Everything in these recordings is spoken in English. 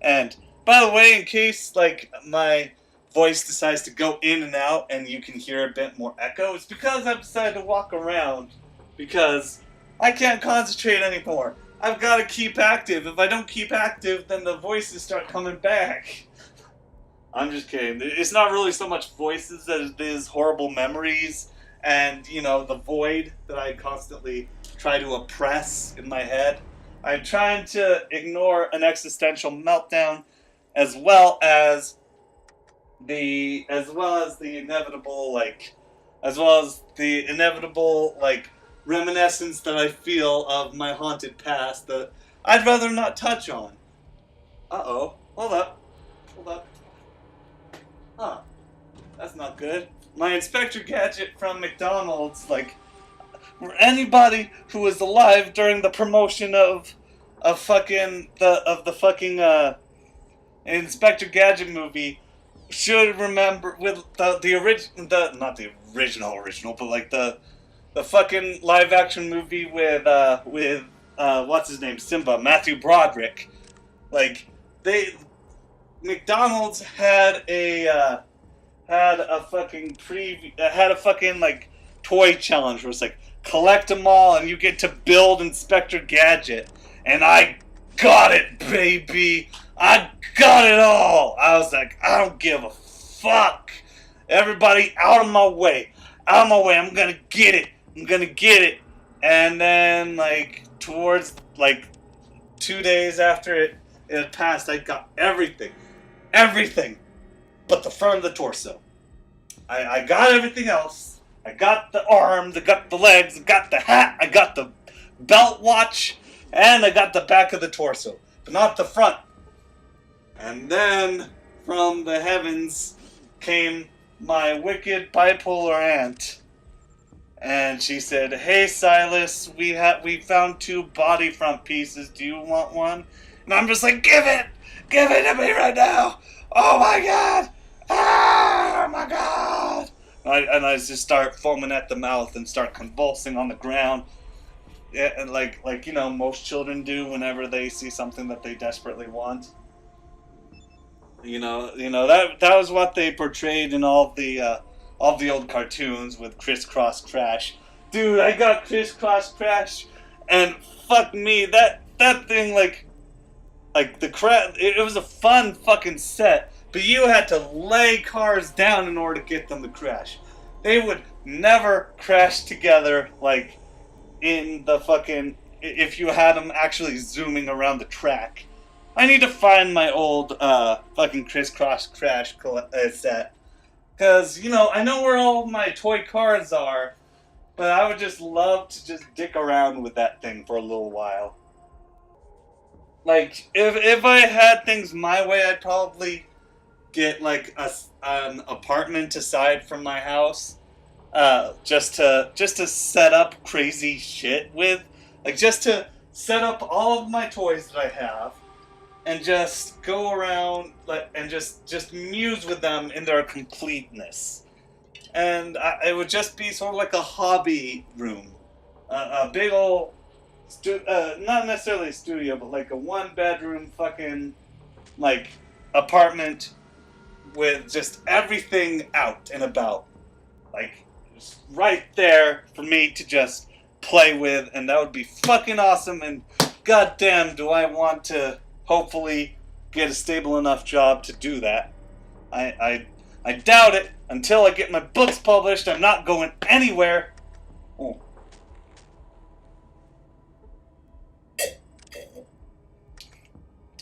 And by the way, in case like my voice decides to go in and out and you can hear a bit more echo, it's because I've decided to walk around because I can't concentrate anymore. I've got to keep active. If I don't keep active, then the voices start coming back. I'm just kidding. It's not really so much voices as it is horrible memories and, you know, the void that I constantly try to oppress in my head. I'm trying to ignore an existential meltdown as well as the inevitable reminiscence that I feel of my haunted past that I'd rather not touch on. Uh-oh. Hold up. Huh. That's not good. My Inspector Gadget from McDonald's, anybody who was alive during the promotion of the fucking Inspector Gadget movie should remember with not the original, but like the fucking live action movie with what's his name, Simba, Matthew Broderick. McDonald's had a fucking toy challenge where it's like collect them all and you get to build Inspector Gadget, and I got it, baby. I got it all. I was like, I don't give a fuck. Everybody out of my way. I'm gonna get it. And then towards 2 days after it had passed, I got everything but the front of the torso. I got everything else. I got the arms, I got the legs, I got the hat, I got the belt watch, and I got the back of the torso, but not the front. And then from the heavens came my wicked bipolar aunt, and she said, "Hey Silas, we found 2 body front pieces. Do you want one?" And I'm just like, give it to me right now. Oh my god! Oh my god! And I just start foaming at the mouth and start convulsing on the ground. Yeah, and like most children do whenever they see something that they desperately want. That was what they portrayed in all the old cartoons with Crisscross Crash. Dude, I got Crisscross Crash, and fuck me, that thing it was a fun fucking set, but you had to lay cars down in order to get them to crash. They would never crash together in the fucking if you had them actually zooming around the track. I need to find my old fucking Crisscross Crash set. Because, I know where all of my toy cars are, but I would just love to just dick around with that thing for a little while. If I had things my way, I'd probably get, an apartment aside from my house, just to set up crazy shit with. Just to set up all of my toys that I have, and just go around and just muse with them in their completeness. And it would just be sort of like a hobby room. A big old, not necessarily a studio, but like a 1-bedroom fucking, apartment with just everything out and about. Just right there for me to just play with, and that would be fucking awesome, and goddamn do I want to hopefully get a stable enough job to do that. I doubt it. Until I get my books published, I'm not going anywhere. Oh.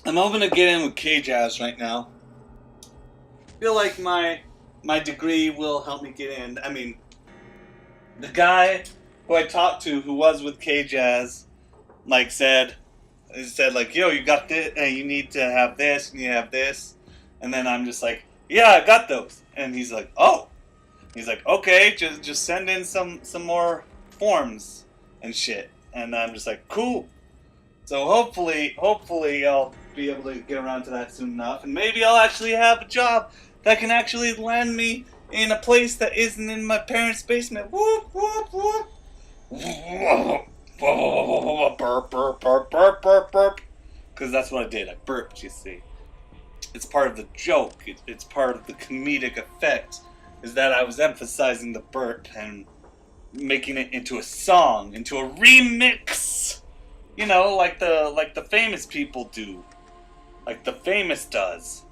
I'm hoping to get in with K-Jazz right now. I feel like my degree will help me get in. I mean, the guy who I talked to who was with K-Jazz, said, yo, you got this, and you need to have this, and you have this. And then I'm just like, yeah, I got those. And he's like, oh. He's like, okay, just send in some more forms and shit. And I'm just like, cool. So hopefully I'll be able to get around to that soon enough. And maybe I'll actually have a job that can actually land me in a place that isn't in my parents' basement. Whoop, whoop, whoop. Burp, burp, burp, burp, burp, burp, burp. Because that's what I did. I burped, you see. it's part of the joke. It's part of the comedic effect. Is that I was emphasizing the burp and making it into a song, into a remix. You know, like the famous people do, like the famous does.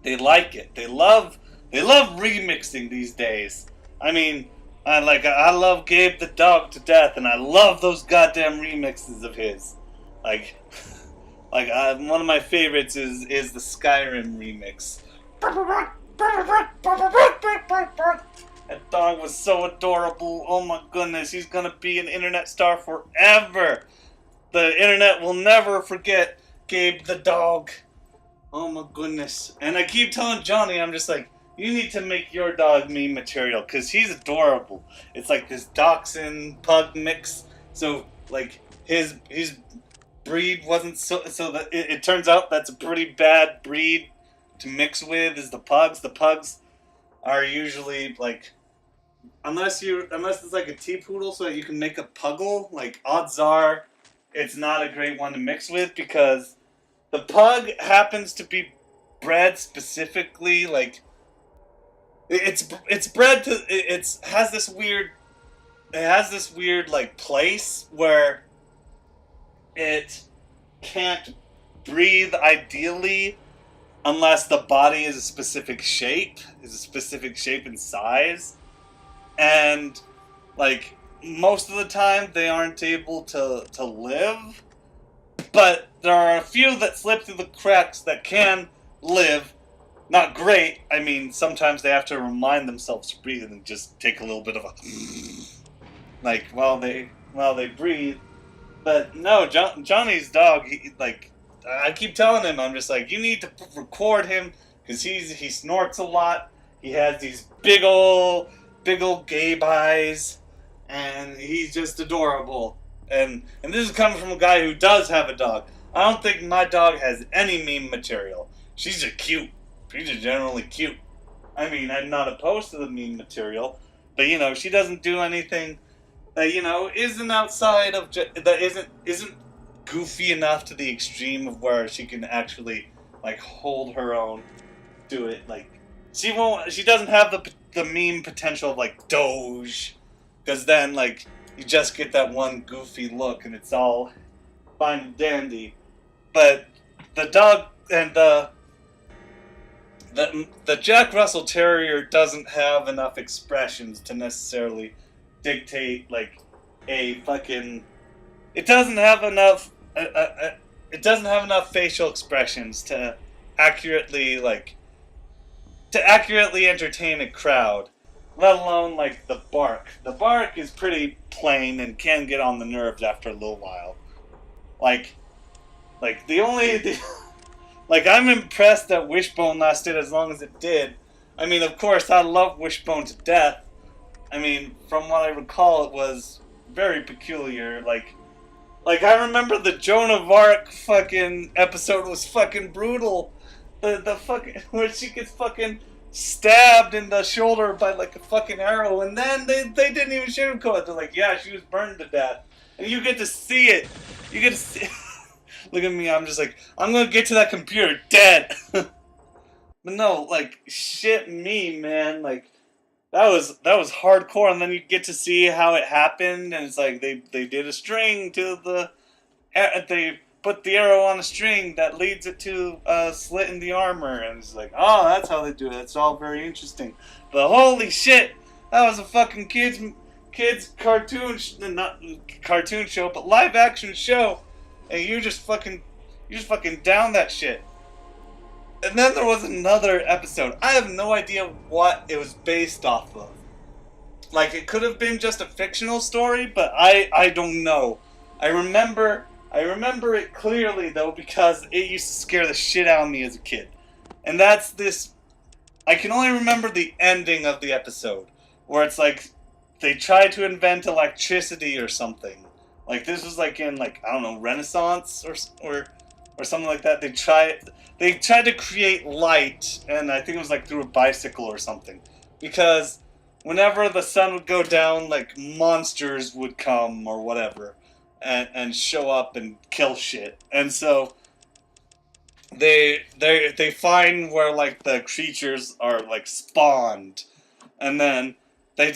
They like it. They love remixing these days. I mean, I love Gabe the dog to death, and I love those goddamn remixes of his. Like, one of my favorites is the Skyrim remix. That dog was so adorable. Oh my goodness, he's gonna be an internet star forever. The internet will never forget Gabe the dog. Oh my goodness. And I keep telling Johnny, I'm just like, you need to make your dog meme material, because he's adorable. It's like this dachshund pug mix. So, like, his breed wasn't so that it turns out that's a pretty bad breed to mix with is the pugs. The pugs are usually, like, unless it's like a T-poodle so that you can make a puggle, like, odds are it's not a great one to mix with, because the pug happens to be bred specifically, like, it's bred to, it has this weird like place where it can't breathe ideally unless the body is a specific shape and size, and like most of the time they aren't able to live, but there are a few that slip through the cracks that can live. Not great. I mean, sometimes they have to remind themselves to breathe and just take a little bit of a like while they breathe. But no, Johnny's dog, I keep telling him, I'm just like, you need to record him, because he snorts a lot. He has these big old Gabe eyes, and he's just adorable. And this is coming from a guy who does have a dog. I don't think my dog has any meme material. She's just cute. She's just generally cute. I mean, I'm not opposed to the meme material, but you know, she doesn't do anything that, you know, isn't outside of that isn't goofy enough to the extreme of where she can actually like hold her own to it. Like she doesn't have the meme potential of like Doge, because then like you just get that one goofy look and it's all fine and dandy. But the dog and the Jack Russell Terrier doesn't have enough expressions to necessarily dictate like a fucking. It doesn't have enough facial expressions to accurately entertain a crowd, let alone like the bark. The bark is pretty plain and can get on the nerves after a little while. Like I'm impressed that Wishbone lasted as long as it did. I mean, of course, I love Wishbone to death. I mean, from what I recall, it was very peculiar. Like I remember the Joan of Arc fucking episode was fucking brutal. The fucking where she gets fucking stabbed in the shoulder by like a fucking arrow, and then they didn't even sugarcoat it. They're like, yeah, she was burned to death, and you get to see it. You get to see. Look at me, I'm just like, I'm gonna get to that computer dead. But no, like, shit me, man. Like, that was hardcore, and then you get to see how it happened, and it's like, they did a string to the, they put the arrow on a string that leads it to a slit in the armor, and it's like, oh, that's how they do it. It's all very interesting. But holy shit, that was a fucking kids cartoon, not cartoon show, but live action show. And you just fucking down that shit. And then there was another episode. I have no idea what it was based off of. Like, it could have been just a fictional story, but I don't know. I remember it clearly, though, because it used to scare the shit out of me as a kid. And that's this. I can only remember the ending of the episode, where it's like they tried to invent electricity or something. Like, this was like in, like, I don't know, Renaissance or something like that. They tried to create light, and I think it was like through a bicycle or something. Because whenever the sun would go down, like, monsters would come or whatever and show up and kill shit. And so they find where like the creatures are like spawned, and then they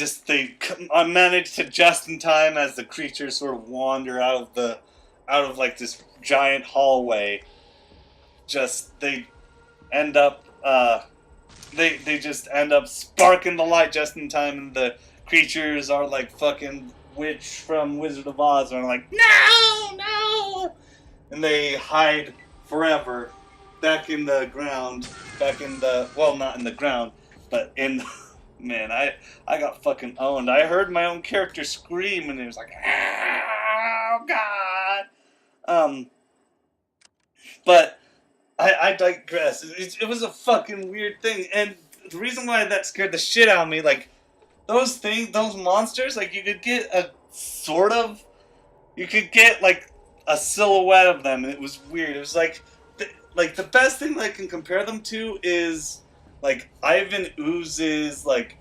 manage to just in time as the creatures sort of wander out of like this giant hallway. Just they end up they just end up sparking the light just in time, and the creatures are like fucking witch from Wizard of Oz, and are like no, and they hide forever back in the ground, back in the well, not in the ground, but in the, man, I got fucking owned. I heard my own character scream, and it was like, oh god. But I digress. It was a fucking weird thing, and the reason why that scared the shit out of me, like those monsters, like you could get like a silhouette of them, and it was weird. It was like the best thing that I can compare them to is like Ivan Ooze's like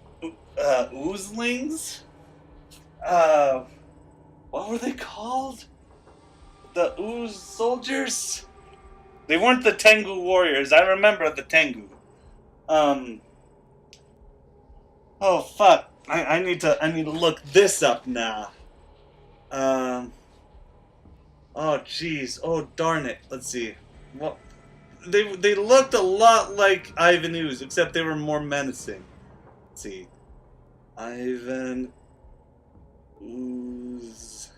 oozlings. What were they called? The Ooze soldiers. They weren't the Tengu warriors. I remember the Tengu. Oh fuck! I need to look this up now. Oh jeez. Oh darn it. Let's see. What? They looked a lot like Ivan Ooze, except they were more menacing. Let's see. Ivan Ooze.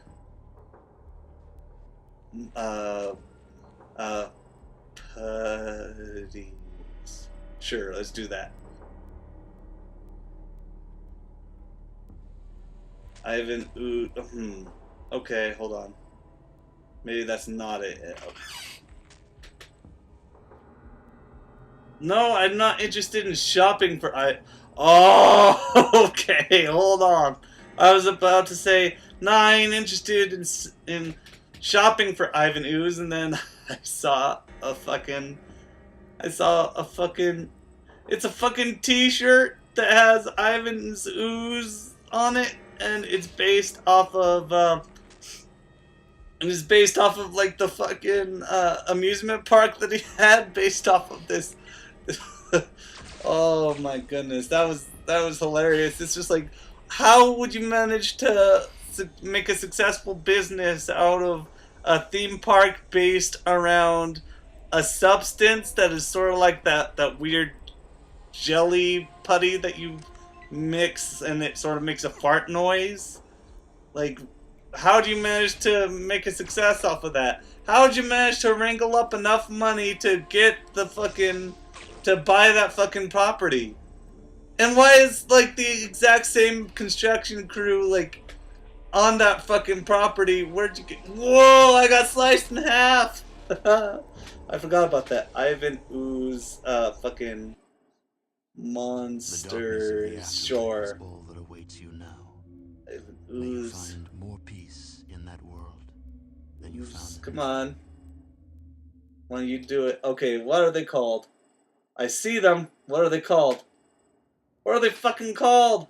Putties. Sure, let's do that. Ivan Ooze. Okay, hold on. Maybe that's not it. Okay. No, I'm not interested in shopping for Oh, okay, hold on. I was about to say, nah, I ain't interested in shopping for Ivan Ooze, and then I saw a fucking... It's a fucking t-shirt that has Ivan's Ooze on it, and it's based off of, like the fucking, amusement park that he had, based off of this. Oh my goodness, that was hilarious. It's just like, how would you manage to make a successful business out of a theme park based around a substance that is sort of like that weird jelly putty that you mix and it sort of makes a fart noise? Like, how do you manage to make a success off of that? How would you manage to wrangle up enough money to get to buy that fucking property? And why is like the exact same construction crew like on that fucking property? Where'd you get? Whoa! I got sliced in half. I forgot about that. Ivan Ooze, fucking monsters. Sure. That awaits you now. Ivan Ooze. Find more peace in that world than you found. Come on. Why don't you do it? Okay, what are they called? I see them. What are they called? What are they fucking called?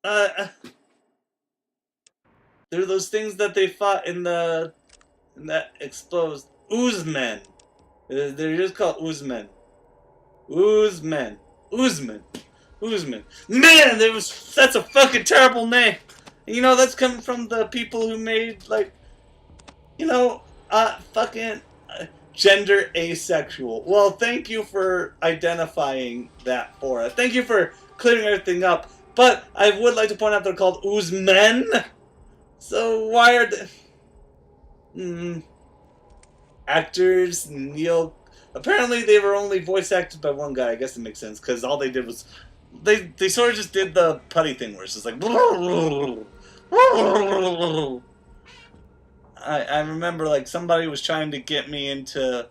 They're those things that they fought in that exposed Oozmen. They're just called Oozmen. Oozmen. Man, that's a fucking terrible name. You know, that's coming from the people who made, like, you know, fucking gender asexual. Well, thank you for identifying that for us. Thank you for clearing everything up. But I would like to point out they're called Oozmen. So why are they... Actors, Neil... Apparently they were only voice acted by one guy. I guess it makes sense, because all they did was... They sort of just did the putty thing where it's just like... I remember, like, somebody was trying to get me into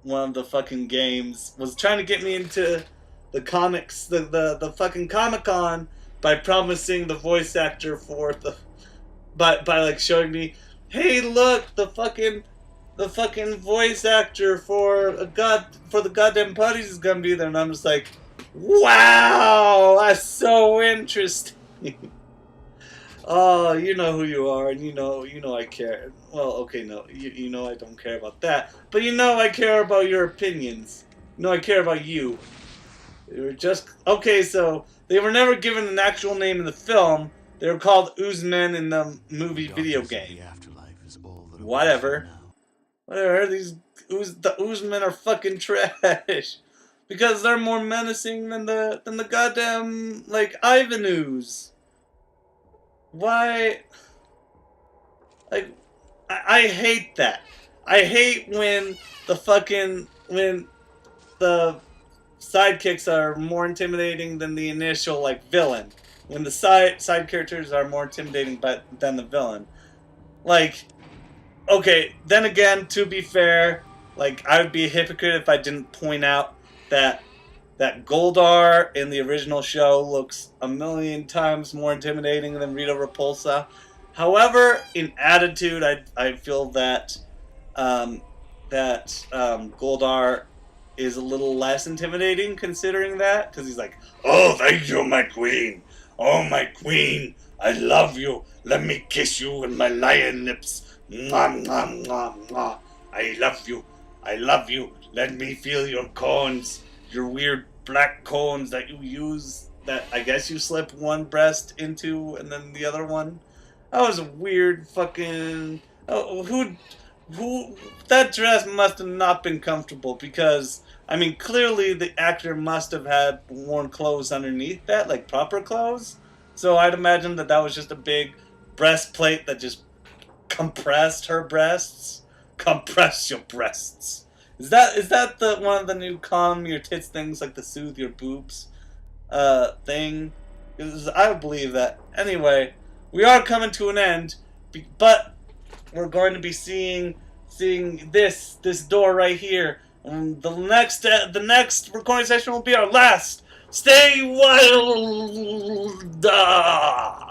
one of the fucking games. Was trying to get me into the comics, the fucking Comic-Con by promising the voice actor for the... By like, showing me, hey, look, the fucking voice actor for the goddamn putties is gonna be there, and I'm just like, wow, that's so interesting. Oh, you know who you are, and you know I care. Well, okay, no, you know I don't care about that, but you know I care about your opinions. You know I care about you. They were just okay. So they were never given an actual name in the film. They were called Oozmen in the movie video Darkness of game. the afterlife is all that awaits you Whatever. now. Whatever. The Oozmen are fucking trash because they're more menacing than the goddamn like Ivan Ooze. Why? Like, I hate that. I hate when when the sidekicks are more intimidating than the initial like villain. When the side characters are more intimidating than the villain. Like, okay, then again, to be fair, like I would be a hypocrite if I didn't point out that Goldar in the original show looks a million times more intimidating than Rita Repulsa. However, in attitude, I feel that Goldar is a little less intimidating considering that, because he's like, "Oh, thank you, my queen. Oh, my queen, I love you. Let me kiss you with my lion lips. Mwah, mwah, mwah, mwah. I love you. I love you. Let me feel your cones, your weird black cones that you use. That I guess you slip one breast into and then the other one. That was a weird fucking. Oh, who that dress must have not been comfortable because I mean clearly the actor must have had worn clothes underneath that, like proper clothes. So I'd imagine that was just a big breastplate that just compressed her breasts. Compress your breasts. Is that the one of the new calm your tits things, like the soothe your boobs thing? 'Cause I would believe that. Anyway, we are coming to an end, but we're going to be seeing this door right here. And the next recording session will be our last. Stay wild. La,